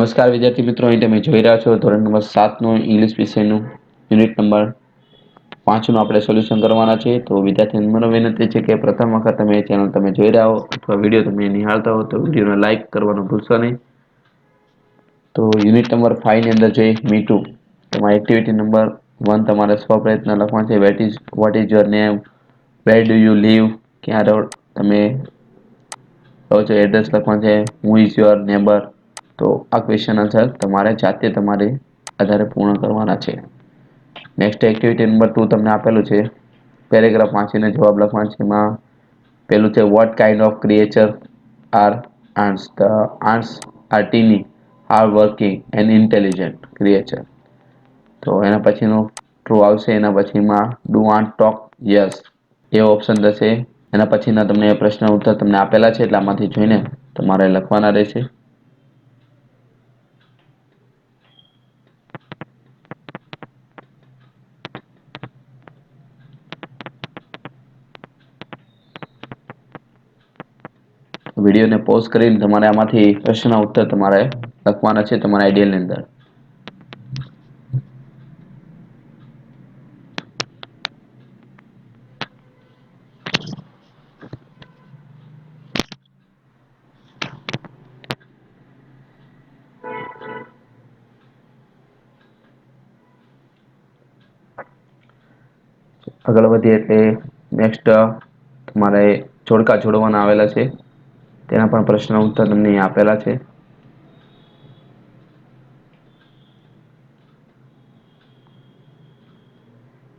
નમસ્કાર વિદ્યાર્થી મિત્રો, અહીં તમે જોઈ રહ્યા છો ધોરણ નંબર 7નું ઇંગ્લિશ વિષયનું યુનિટ નંબર 5નું આપણે સોલ્યુશન કરવાના છે. તો વિદ્યાર્થી મને વિનંતી છે કે પ્રથમ વખત તમે ચેનલ તમે જોઈ રહ્યા હો અથવા વિડીયો તમે નિહાળતા હો તો વિડીયોને લાઇક કરવાનું ભૂલશો નહીં. તો યુનિટ નંબર 5 ની અંદર જઈ મીટુ તમારે એક્ટિવિટી નંબર 1 તમારે સ્વ પ્રયત્ન લખવાનું છે. What is your name, where do you live, ક્યાં તમે રહો છો, એડ્રેસ લખવાનું છે. Who is your neighbour. તો આ ક્વેશ્ચન આન્સર તમારે જાતે તમારે આધારે પૂર્ણ કરવાના છે. નેક્સ્ટ એક્ટિવિટી નંબર 2 તમને આપેલું છે. પેરેગ્રાફ વાંચીને જવાબ લખવાનો છે. એમાં પેલું છે what kind of creature are ants. The ants are teeny, hard working and intelligent creature. તો એના પછીનું ટ્રુ આવશે. એના પછીમાં ડુ ant talk? યસ, એ ઓપ્શન થશે. એના પછીના તમને પ્રશ્ન ઉત્તર તમને આપેલા છે એટલે આમાંથી જોઈને તમારે લખવાના રહેશે. વિડીયોને પોઝ કરીને તમારે આમાંથી પ્રશ્નના ઉત્તર તમારે લખવાના છે તમારા આઈડિયલની અંદર. આગળ વધીએ એટલે નેક્સ્ટ તમારે જોડકા જોડવાના આવેલા છે. તેના પણ પ્રશ્ન ઉત્તર તમને અહીં આપેલા છે.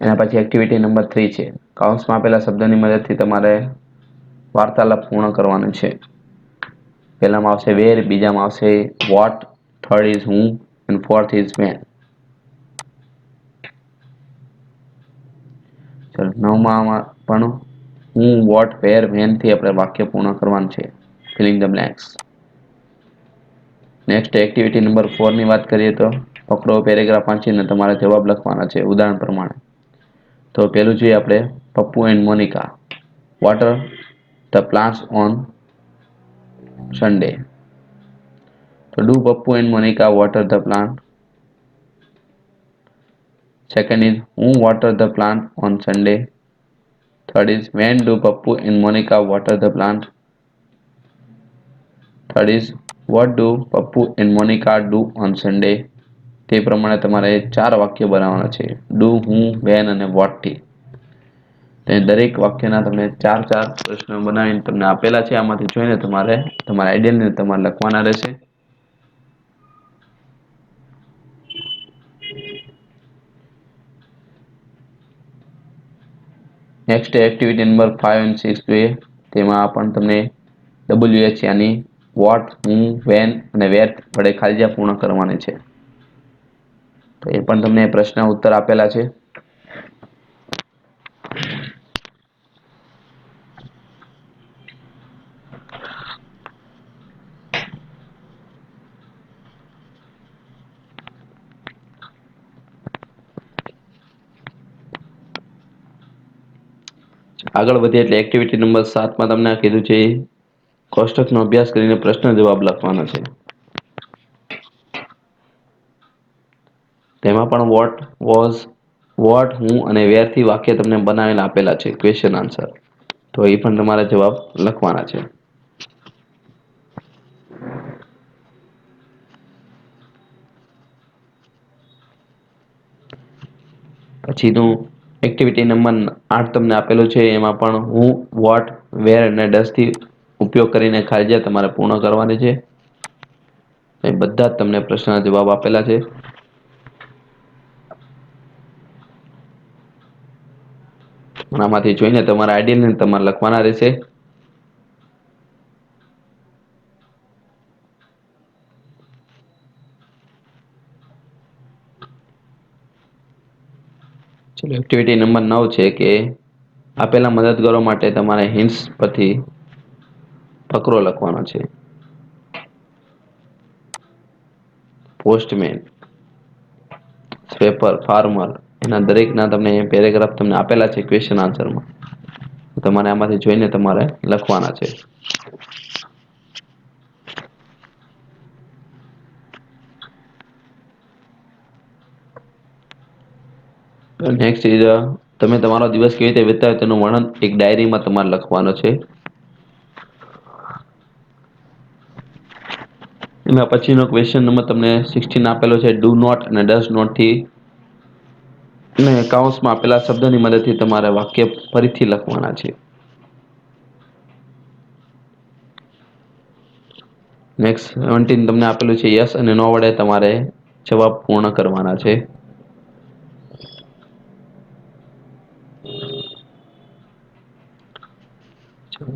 એના પછી એક્ટિવિટી નંબર 3 છે. કૌંસમાં આપેલા શબ્દની મદદથી તમારે વાર્તાલાપ પૂર્ણ કરવાનું છે. પહેલામાં આવશે વેર, બીજામાં આવશે વોટ, થર્ડ ઇઝ હું અને ફોર્થ ઇઝ વેન. નવમાં પણ હું, વોટ, વેર, વેન થી આપણે વાક્ય પૂર્ણ કરવાનું છે. Filling the blanks. Next activity number 4 ની વાત કરીએ તો પકડો પેરેગ્રાફ વાંચીને તમારે જવાબ લખવાના છે ઉદાહરણ પ્રમાણે. તો પેલું જોઈએ આપણે Pappu and Monica water the plants on Sunday. તો do Pappu and Monica water the plant? Second is who water the plant on Sunday? Third is when do Pappu and Monica water the plant? Third is what do Pappu and Monica do on Sunday? તે પ્રમાણે તમારે 4 વાક્ય બનાવવાના છે. Do, હું, van અને vote થી. દરેક વાક્યના તમને 4 પ્રશ્નો બનાવીને તમને આપેલા છે. આમાંથી જોઈને તમારે તમારા આઈડિયલને તમારે લખવાના રહેશે. નેક્સ્ટ એક્ટિવિટી નંબર 5 અને 6 જોઈએ. તેમાં પણ તમને WH યાની વોટ, હું, વેન અને વેર વડે ખાલી જગ્યા પૂર્ણ કરવાની છે. તો એ પણ તમને પ્રશ્ન ઉત્તર આપેલા છે. આગળ વધીએ એટલે એક્ટિવિટી નંબર 7 માં તમને કીધું છે કોષ્ટકનો અભ્યાસ કરીને પ્રશ્ન જવાબ લખવાનો છે. તેમાં પણ વોટ, વોઝ, વોટ, હું અને વેર થી વાક્ય તમને બનાવેલા આપેલા છે ક્વેશ્ચન આન્સર. તો એ પણ તમારે જવાબ લખવાના છે. પછીનું એક્ટિવિટી નંબર 8 તમને આપેલું છે. એમાં પણ હું, વોટ, વેર અને ડઝ થી ઉપયોગ કરીને ખાલી જગ્યા તમારે પૂર્ણ કરવાની છે. એ બધા જ તમને પ્રશ્નના જવાબ આપેલા છે. આમાંથી જોઈને તમારા આઈડિયલને તમારે લખવાના રહેશે. ચલો એક્ટિવિટી નંબર 9 છે કે આપેલા મદદગારો માટે તમારે હિન્ટ્સ પરથી ફકરો લખવાનો છે. પોસ્ટમેન, સ્વેપર, ફાર્મર એના દરેકના તમને પેરેગ્રાફ તમને આપેલા છે ક્વેશ્ચન આન્સરમાં. તમારે આમાંથી જોઈને તમારે લખવાના છે. નેક્સ્ટ ઇઝ તમે તમારો દિવસ કેવી રીતે વિતાવ્યો તેનું વર્ણન એક ડાયરીમાં તમારે લખવાનો છે. એના પછીનો ક્વેશ્ચન નંબર તમને 16 આપેલો છે. ડુ નોટ અને ડઝ નોટ થી અને કૌંસમાં આપેલા શબ્દની મદદથી તમારે વાક્ય ફરીથી લખવાના છે. નેક્સ્ટ 17 તમને આપેલું છે. યસ અને નો વડે તમારે જવાબ પૂર્ણ કરવાના છે.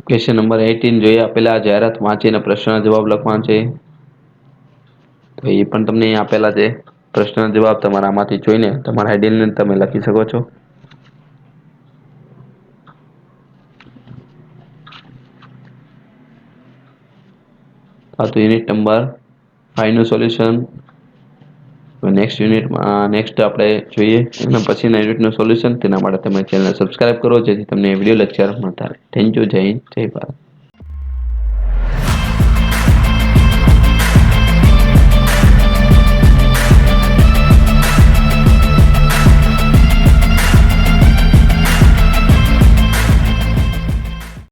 ક્વેશ્ચન નંબર 18 જોઈએ આપેલા જાહેરાત વાંચીને પ્રશ્નના જવાબ લખવાના છે. તો એ પણ તમને અહીં આપેલા છે. પ્રશ્નના જવાબ તમારા આમાંથી જોઈને તમારા આઈડિયાને તમે લખી શકો છો. આ તો યુનિટ નંબર 5 નું સોલ્યુશન. નેક્સ્ટ આપણે જોઈએ એના પછીના યુનિટનું સોલ્યુશન. તેના માટે તમે ચેનલ સબસ્ક્રાઇબ કરો જેથી તમને વિડિયો લેક્ચર મળતા રહે. Thank you. જય હિન્દ, જય ભારત.